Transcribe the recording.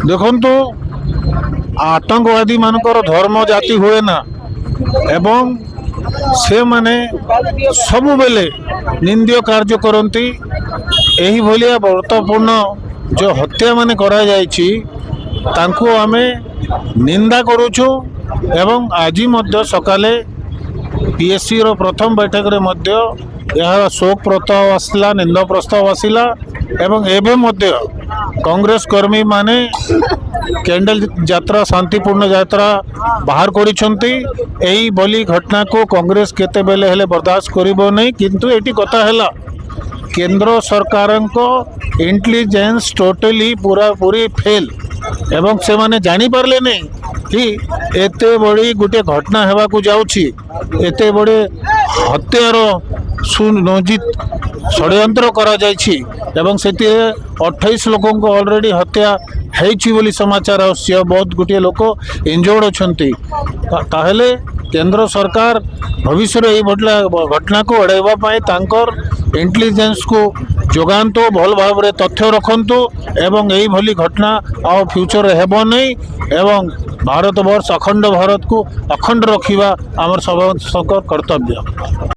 ଦେଖନ୍ତୁ आतंकवादी मानकर धर्म जाति हुए ना एवं से माने सबु बेले निंद्य कार्य करती यही भलिया महत्वपूर्ण जो हत्या माने करा जायछि तांको आमे निंदा करूछु एवं आज मध्य सकाले पीएससी रो प्रथम बैठक रे मध्य यह शोक प्रस्ताव आसला निंदा प्रस्ताव आसला एवं एबे मध्य कांग्रेस कर्मी माने कैंडल यात्रा शांतिपूर्ण यात्रा बाहर करिसंती एही बोली घटना को कांग्रेस केते बेले हेले बर्दाश्त करिबो नहीं किंतु एटी कथा हैला केंद्र सरकार को इंटेलिजेंस टोटली पूरा पूरी फेल एवं से माने जानी पारले नहीं कि एते बड़ी गोटे घटना हेबा को जाउछि एते बड़े हत्यार सुनियोजित षड्यंत्र करा जायछि एवं से 28 लोकों को ऑलरेडी हत्या हेछि बोली समाचार आस्य बहुत गोटे लोक इंजर्ड अछंती ताहेले केंद्र सरकार भविष्य रे घटना को एड़ाइबा पाए तांकर इंटेलिजेंस को जोगांतु भल भाव रे तथ्य रखंतु एवं यही भली घटना आ फ्यूचर हेबो नहीं एवं भारत वर्ष अखंड भारत को अखंड रखिबा आमर सब कर्तव्य।